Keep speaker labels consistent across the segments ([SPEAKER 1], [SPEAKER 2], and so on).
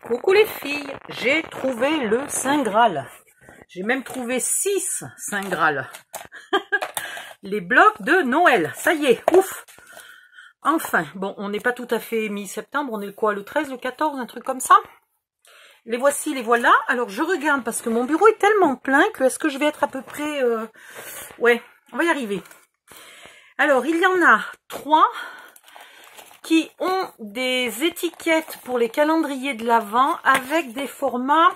[SPEAKER 1] Coucou les filles, j'ai trouvé le Saint Graal. J'ai même trouvé 6 Saint Graal. Les blocs de Noël, ça y est, ouf. Enfin, bon, on n'est pas tout à fait mi-septembre, on est quoi, le 13, le 14, un truc comme ça. Les voici, les voilà. Alors je regarde parce que mon bureau est tellement plein que est-ce que je vais être à peu près... Ouais, on va y arriver. Alors, il y en a 3 qui ont des étiquettes pour les calendriers de l'Avent avec des formats,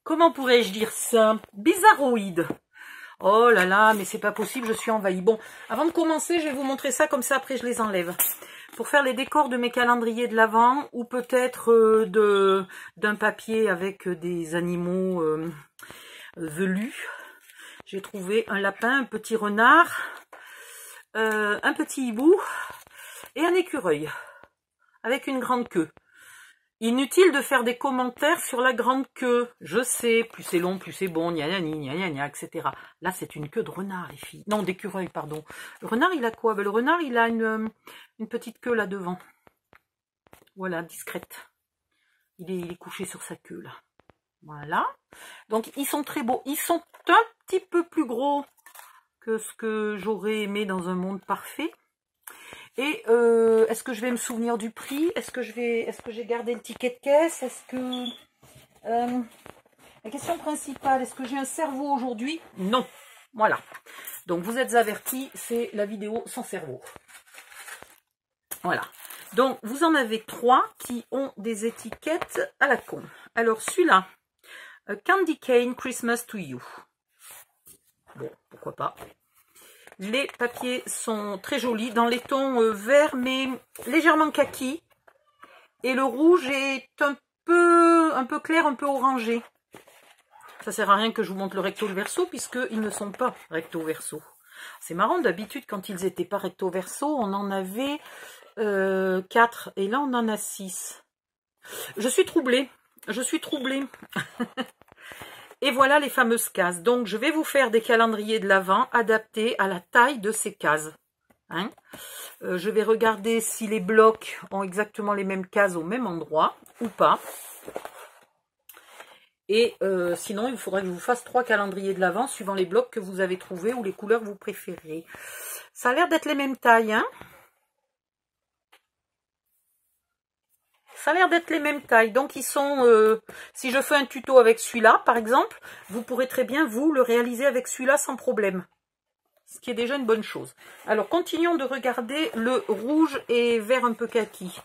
[SPEAKER 1] comment pourrais-je dire ça, bizarroïdes. Oh là là, mais c'est pas possible, je suis envahie. Bon, avant de commencer, je vais vous montrer ça, comme ça après je les enlève. Pour faire les décors de mes calendriers de l'Avent, ou peut-être d'un papier avec des animaux velus. J'ai trouvé un lapin, un petit renard, un petit hibou et un écureuil avec une grande queue. Inutile de faire des commentaires sur la grande queue. Je sais, plus c'est long, plus c'est bon, gna gna gna gna, etc. Là, c'est une queue de renard, les filles. Non, d'écureuil, pardon. Le renard, il a quoi? Ben, le renard, il a une petite queue là devant. Voilà, discrète. Il est couché sur sa queue, là. Voilà. Donc, ils sont très beaux. Ils sont un petit peu plus gros que ce que j'aurais aimé dans un monde parfait. Et est-ce que je vais me souvenir du prix? Est-ce que j'ai gardé le ticket de caisse? Est-ce que la question principale, est-ce que j'ai un cerveau aujourd'hui? Non. Voilà. Donc vous êtes avertis, c'est la vidéo sans cerveau. Voilà. Donc vous en avez 3 qui ont des étiquettes à la con. Alors celui-là, Candy Cane Christmas to You. Bon, pourquoi pas. Les papiers sont très jolis, dans les tons verts, mais légèrement kaki. Et le rouge est un peu clair, un peu orangé. Ça sert à rien que je vous montre le recto le verso, puisqu'ils ne sont pas recto verso. C'est marrant, d'habitude, quand ils n'étaient pas recto verso, on en avait 4. Et là, on en a 6. Je suis troublée. Je suis troublée. Et voilà les fameuses cases. Donc, je vais vous faire des calendriers de l'Avent adaptés à la taille de ces cases. Hein, je vais regarder si les blocs ont exactement les mêmes cases au même endroit ou pas. Et sinon, il faudrait que je vous fasse 3 calendriers de l'Avent suivant les blocs que vous avez trouvés ou les couleurs que vous préférez. Ça a l'air d'être les mêmes tailles, hein. Ça a l'air d'être les mêmes tailles. Donc, ils sont... si je fais un tuto avec celui-là, par exemple, vous pourrez très bien, vous, le réaliser avec celui-là sans problème. Ce qui est déjà une bonne chose. Alors, continuons de regarder le rouge et vert un peu kaki.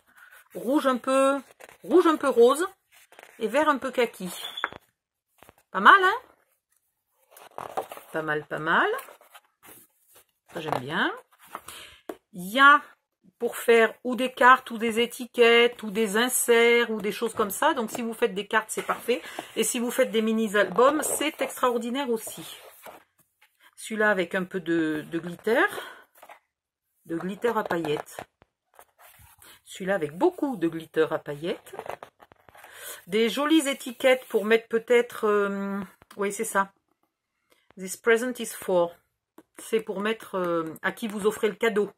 [SPEAKER 1] Rouge un peu rose et vert un peu kaki. Pas mal, hein? Pas mal, pas mal. Ça, j'aime bien. Il y a... pour faire ou des cartes, ou des étiquettes, ou des inserts, ou des choses comme ça. Donc, si vous faites des cartes, c'est parfait. Et si vous faites des mini-albums, c'est extraordinaire aussi. Celui-là avec un peu de glitter à paillettes. Celui-là avec beaucoup de glitter à paillettes. Des jolies étiquettes pour mettre peut-être... oui, c'est ça. This present is for. C'est pour mettre à qui vous offrez le cadeau.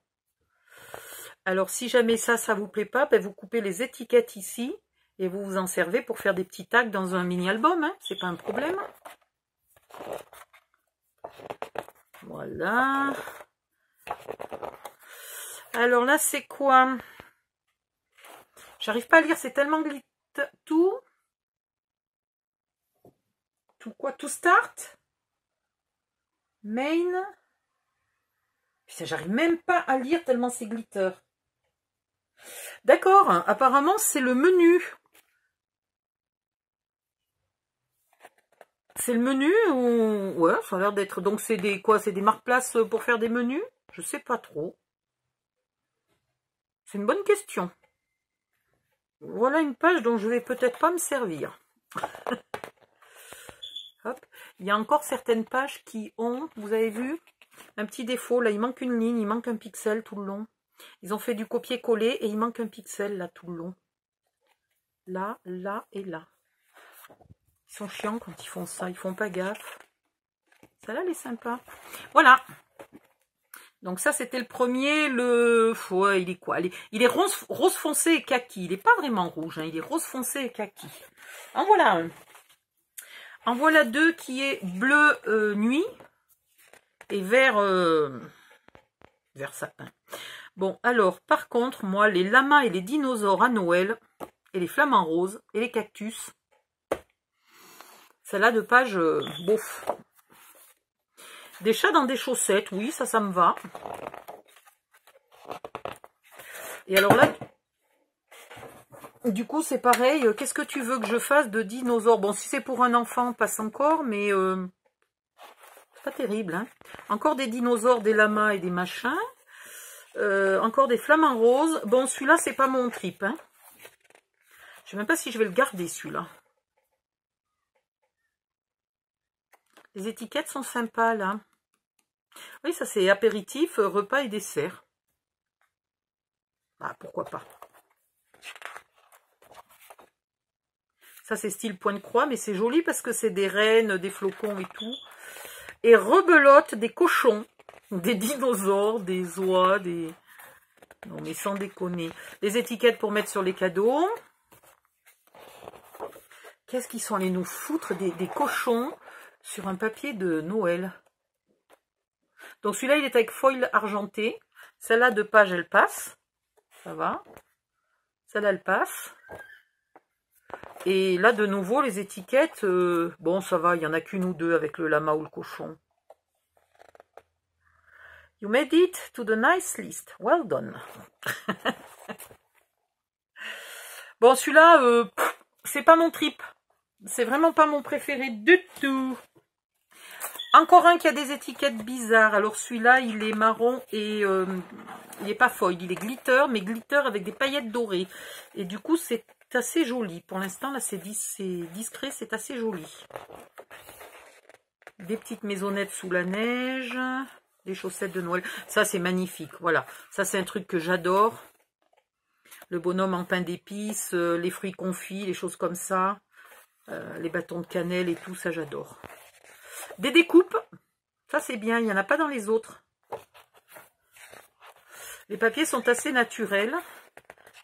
[SPEAKER 1] Alors, si jamais ça vous plaît pas, ben vous coupez les étiquettes ici et vous vous en servez pour faire des petits tags dans un mini-album. Hein, c'est pas un problème. Voilà. Alors là, c'est quoi? J'arrive pas à lire, c'est tellement glitter. Tout quoi? To start? Main? Putain, j'arrive même pas à lire tellement c'est glitter. D'accord, apparemment c'est le menu. C'est le menu ou... Ouais, ça a l'air d'être... Donc c'est des quoi? C'est des marque-places pour faire des menus? Je sais pas trop. C'est une bonne question. Voilà une page dont je vais peut-être pas me servir. Hop. Il y a encore certaines pages qui ont, vous avez vu, un petit défaut. Là, il manque une ligne, il manque un pixel tout le long. Ils ont fait du copier-coller et il manque un pixel là tout le long. Là, là et là. Ils sont chiants quand ils font ça, ils font pas gaffe. Celle-là, elle est sympa. Voilà. Donc ça, c'était le premier. Ouais, il est quoi? Il est rose foncé et kaki. Il n'est pas vraiment rouge, hein, il est rose foncé et kaki. En voilà un. En voilà deux qui est bleu nuit et vert sapin. Bon, alors, par contre, moi, les lamas et les dinosaures à Noël, et les flamants roses, et les cactus, celle-là de page, bof. Des chats dans des chaussettes, oui, ça me va. Et alors là, du coup, c'est pareil. Qu'est-ce que tu veux que je fasse de dinosaures? Bon, si c'est pour un enfant, passe encore, mais c'est pas terrible, hein. Encore des dinosaures, des lamas et des machins. Encore des flamants roses. Bon, celui-là, c'est pas mon trip, hein. Je sais même pas si je vais le garder, celui-là. Les étiquettes sont sympas, là. Oui, ça, c'est apéritif, repas et dessert. Ah, pourquoi pas. Ça, c'est style point de croix, mais c'est joli parce que c'est des rennes, des flocons et tout. Et rebelote des cochons, des dinosaures, des oies, des... Non, mais sans déconner. Les étiquettes pour mettre sur les cadeaux. Qu'est-ce qu'ils sont allés nous foutre des cochons sur un papier de Noël? Donc celui-là, il est avec foil argenté. Celle-là de page, elle passe. Ça va. Celle-là, elle passe. Et là, de nouveau, les étiquettes, bon, ça va, il n'y en a qu'une ou deux avec le lama ou le cochon. You made it to the nice list. Well done. Bon, celui-là, c'est pas mon trip. C'est vraiment pas mon préféré du tout. Encore un qui a des étiquettes bizarres. Alors celui-là, il est marron et il n'est pas foil. Il est glitter, mais glitter avec des paillettes dorées. Et du coup, c'est assez joli. Pour l'instant, là, c'est discret, c'est assez joli. Des petites maisonnettes sous la neige. Des chaussettes de Noël. Ça, c'est magnifique. Voilà. Ça, c'est un truc que j'adore. Le bonhomme en pain d'épices, les fruits confits, les choses comme ça. Les bâtons de cannelle et tout, ça, j'adore. Des découpes. Ça, c'est bien. Il n'y en a pas dans les autres. Les papiers sont assez naturels.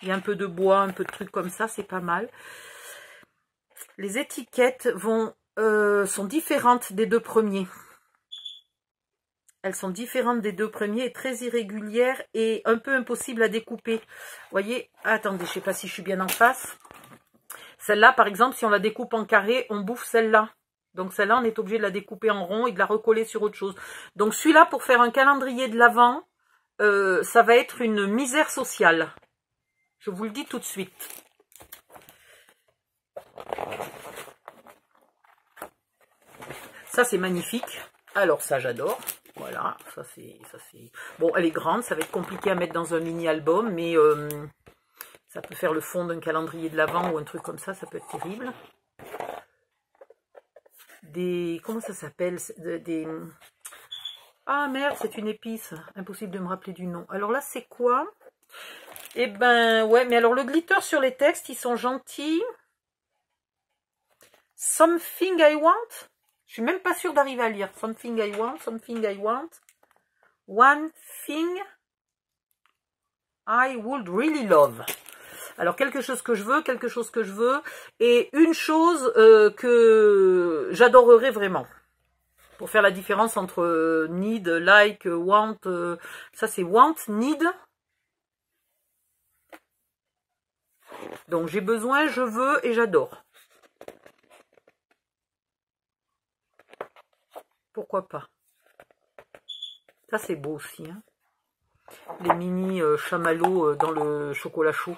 [SPEAKER 1] Il y a un peu de bois, un peu de trucs comme ça. C'est pas mal. Les étiquettes sont différentes des deux premiers. Elles sont différentes des deux premiers et très irrégulières et un peu impossibles à découper. Vous voyez, attendez, je ne sais pas si je suis bien en face. Celle-là, par exemple, si on la découpe en carré, on bouffe celle-là. Donc celle-là, on est obligé de la découper en rond et de la recoller sur autre chose. Donc celui-là, pour faire un calendrier de l'Avent, ça va être une misère sociale. Je vous le dis tout de suite. Ça, c'est magnifique. Alors ça, j'adore. Voilà, ça c'est... Bon, elle est grande, ça va être compliqué à mettre dans un mini-album, mais ça peut faire le fond d'un calendrier de l'Avent ou un truc comme ça peut être terrible. Comment ça s'appelle? Ah merde, c'est une épice, impossible de me rappeler du nom. Alors là, c'est quoi? Eh ben, ouais, mais alors le glitter sur les textes, ils sont gentils. Something I want? Je suis même pas sûre d'arriver à lire. Something I want, something I want. One thing I would really love. Alors, quelque chose que je veux, et une chose que j'adorerais vraiment. Pour faire la différence entre need, like, want, ça c'est want, need. Donc, j'ai besoin, je veux et j'adore. Pourquoi pas? Ça, c'est beau aussi. Hein, les mini chamallows dans le chocolat chaud.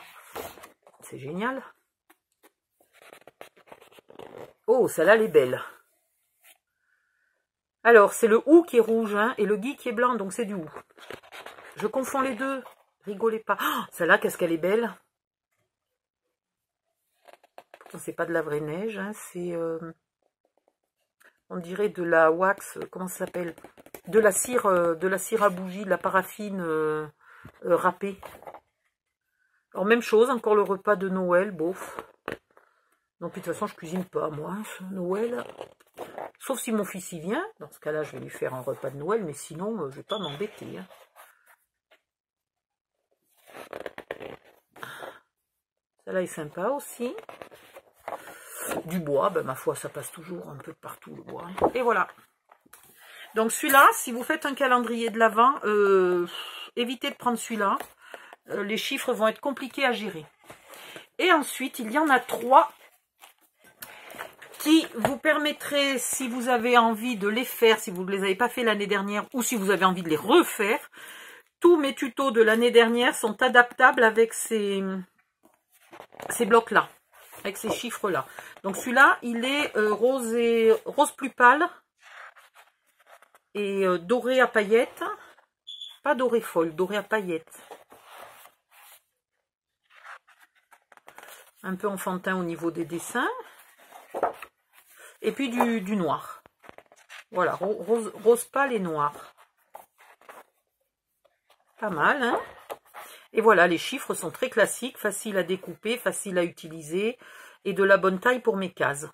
[SPEAKER 1] C'est génial. Oh, celle-là, elle est belle. Alors, c'est le ou qui est rouge, hein, et le gui qui est blanc, donc c'est du ou. Je confonds les deux. Rigolez pas. Oh, celle-là, qu'est-ce qu'elle est belle. Pourtant, c'est pas de la vraie neige, hein, c'est... on dirait de la wax, comment ça s'appelle? De la cire à bougie, de la paraffine râpée. Alors même chose, encore le repas de Noël, bof. Donc de toute façon, je cuisine pas, moi, Noël. Sauf si mon fils y vient. Dans ce cas-là, je vais lui faire un repas de Noël, mais sinon, je vais pas m'embêter. Hein. Celle-là est sympa aussi. Du bois, ben, ma foi, ça passe toujours un peu partout le bois. Et voilà. Donc celui-là, si vous faites un calendrier de l'Avent, évitez de prendre celui-là. Les chiffres vont être compliqués à gérer. Et ensuite, il y en a 3 qui vous permettraient, si vous avez envie de les faire, si vous ne les avez pas fait l'année dernière, ou si vous avez envie de les refaire, tous mes tutos de l'année dernière sont adaptables avec ces blocs-là, avec ces chiffres-là. Donc celui-là, il est rose plus pâle et doré à paillettes. Pas doré folle, doré à paillettes. Un peu enfantin au niveau des dessins. Et puis du noir. Voilà, rose pâle et noir. Pas mal, hein? Et voilà, les chiffres sont très classiques, faciles à découper, faciles à utiliser et de la bonne taille pour mes cases.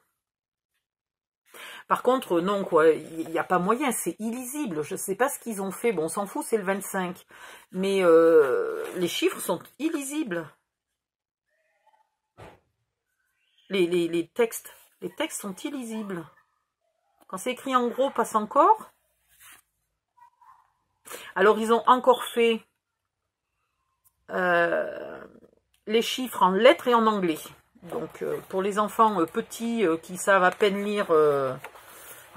[SPEAKER 1] Par contre, non, quoi, il n'y a pas moyen, c'est illisible. Je ne sais pas ce qu'ils ont fait. Bon, on s'en fout, c'est le 25. Mais les chiffres sont illisibles. Les textes sont illisibles. Quand c'est écrit en gros, passe encore. Alors, ils ont encore fait les chiffres en lettres et en anglais. Donc, pour les enfants petits qui savent à peine lire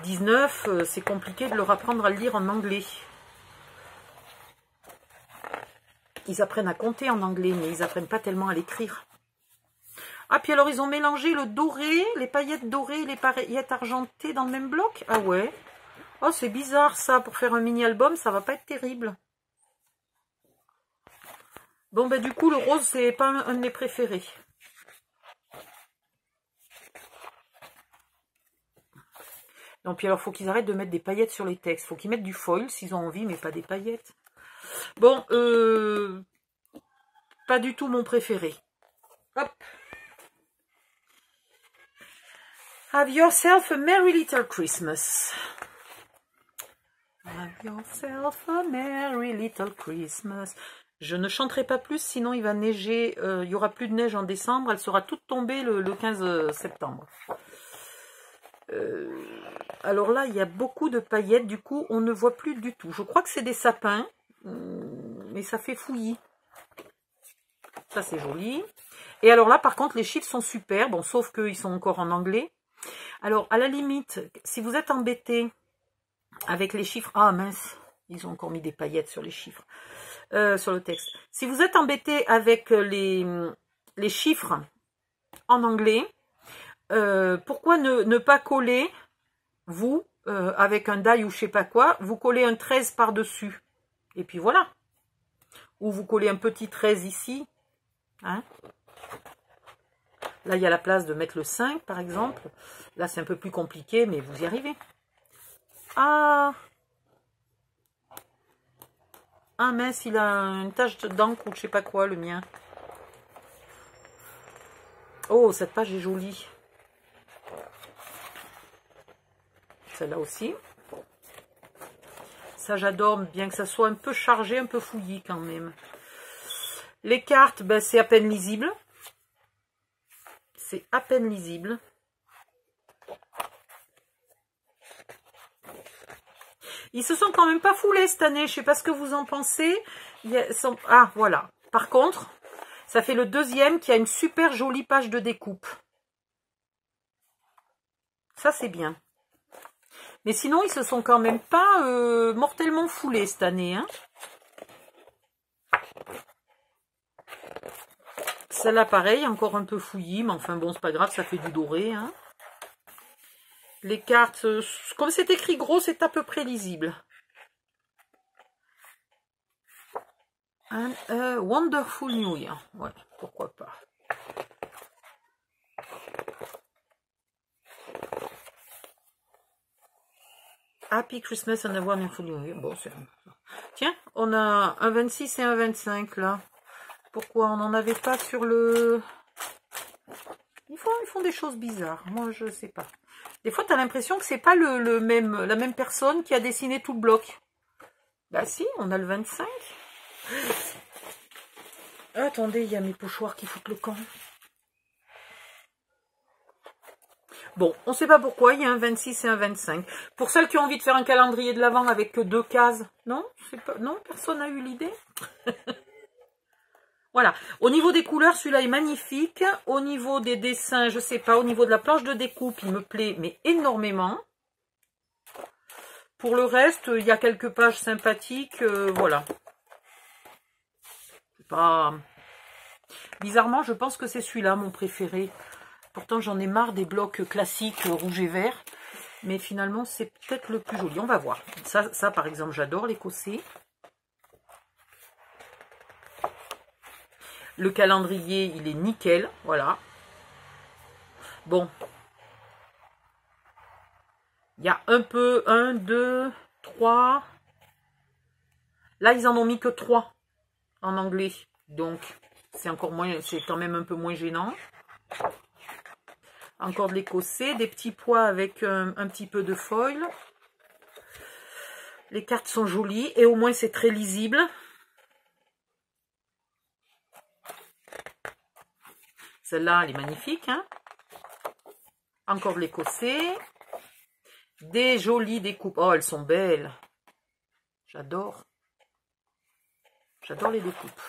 [SPEAKER 1] 19, c'est compliqué de leur apprendre à le lire en anglais. Ils apprennent à compter en anglais, mais ils apprennent pas tellement à l'écrire. Ah, puis alors, ils ont mélangé le doré, les paillettes dorées et les paillettes argentées dans le même bloc. Ah ouais. Oh, c'est bizarre, ça. Pour faire un mini-album, ça va pas être terrible. Bon, ben du coup, le rose, c'est pas un de mes préférés. Donc, puis alors, faut qu'ils arrêtent de mettre des paillettes sur les textes. Faut qu'ils mettent du foil, s'ils ont envie, mais pas des paillettes. Bon, pas du tout mon préféré. Hop. Have yourself a merry little Christmas. Have yourself a merry little Christmas. Je ne chanterai pas plus, sinon il va neiger. Il n'y aura plus de neige en décembre. Elle sera toute tombée le 15 septembre. Alors là, il y a beaucoup de paillettes. Du coup, on ne voit plus du tout. Je crois que c'est des sapins. Mais ça fait fouillis. Ça, c'est joli. Et alors là, par contre, les chiffres sont super. Bon, sauf qu'ils sont encore en anglais. Alors, à la limite, si vous êtes embêté avec les chiffres... Ah, mince, ils ont encore mis des paillettes sur les chiffres, sur le texte. Si vous êtes embêté avec les chiffres en anglais, pourquoi ne pas coller, vous, avec un die ou je sais pas quoi, vous collez un 13 par-dessus. Et puis voilà. Ou vous collez un petit 13 ici. Hein? Là, il y a la place de mettre le 5, par exemple. Là, c'est un peu plus compliqué, mais vous y arrivez. Ah! Ah mince, il a une tache d'encre ou je sais pas quoi, le mien. Oh, cette page est jolie. Celle-là aussi. Ça, j'adore, bien que ça soit un peu chargé, un peu fouillis quand même. Les cartes, ben, c'est à peine lisible. C'est à peine lisible. Ils se sont quand même pas foulés cette année. Je sais pas ce que vous en pensez. Ah, voilà. Par contre, ça fait le deuxième qui a une super jolie page de découpe. Ça, c'est bien. Mais sinon, ils se sont quand même pas mortellement foulés cette année. Hein. Celle-là, pareil, encore un peu fouillis. Mais enfin, bon, c'est pas grave, ça fait du doré. Hein. Les cartes, comme c'est écrit gros, c'est à peu près lisible. Wonderful New Year. Ouais, pourquoi pas. Happy Christmas and a Wonderful New Year. Bon, c'est... Tiens, on a un 26 et un 25 là. Pourquoi on n'en avait pas sur le... Ils font des choses bizarres. Moi, je sais pas. Des fois, tu as l'impression que c'est pas la même personne qui a dessiné tout le bloc. Bah si, on a le 25. Attendez, il y a mes pochoirs qui foutent le camp. Bon, on ne sait pas pourquoi, il y a un 26 et un 25. Pour celles qui ont envie de faire un calendrier de l'Avent avec que 2 cases, non, non, personne n'a eu l'idée. Voilà, au niveau des couleurs, celui-là est magnifique. Au niveau des dessins, je sais pas, au niveau de la planche de découpe, il me plaît, mais énormément. Pour le reste, il y a quelques pages sympathiques, voilà. Pas... Bizarrement, je pense que c'est celui-là mon préféré. Pourtant, j'en ai marre des blocs classiques rouge et vert. Mais finalement, c'est peut-être le plus joli. On va voir. Ça par exemple, j'adore l'écossais. Le calendrier, il est nickel. Voilà. Bon. Il y a un peu, 1, 2, 3. Là, ils en ont mis que 3 en anglais. Donc, c'est encore moins, c'est quand même un peu moins gênant. Encore de l'écossais, des petits pois avec un petit peu de foil. Les cartes sont jolies et au moins c'est très lisible. Celle-là, elle est magnifique. Hein, encore de l'écossais. Des jolies découpes. Oh, elles sont belles. J'adore. J'adore les découpes.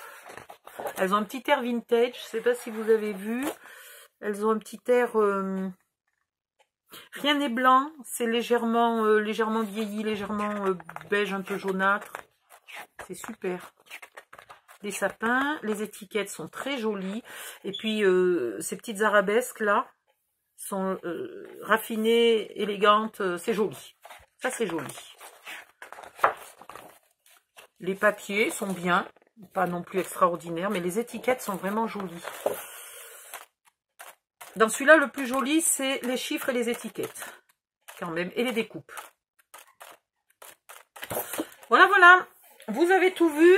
[SPEAKER 1] Elles ont un petit air vintage. Je ne sais pas si vous avez vu. Elles ont un petit air... Rien n'est blanc. C'est légèrement vieilli, légèrement beige, un peu jaunâtre. C'est super. Les sapins. Les étiquettes sont très jolies. Et puis, ces petites arabesques là sont raffinées, élégantes. C'est joli. Ça, c'est joli. Les papiers sont bien. Pas non plus extraordinaires, mais les étiquettes sont vraiment jolies. Dans celui-là, le plus joli, c'est les chiffres et les étiquettes. Quand même, et les découpes. Voilà, voilà. Vous avez tout vu.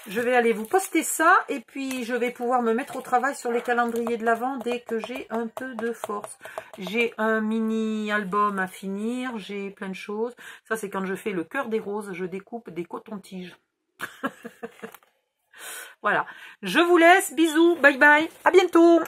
[SPEAKER 1] Je vais aller vous poster ça. Et puis, je vais pouvoir me mettre au travail sur les calendriers de l'Avent dès que j'ai un peu de force. J'ai un mini-album à finir. J'ai plein de choses. Ça, c'est quand je fais le cœur des roses. Je découpe des cotons-tiges. Voilà. Je vous laisse. Bisous. Bye bye. À bientôt.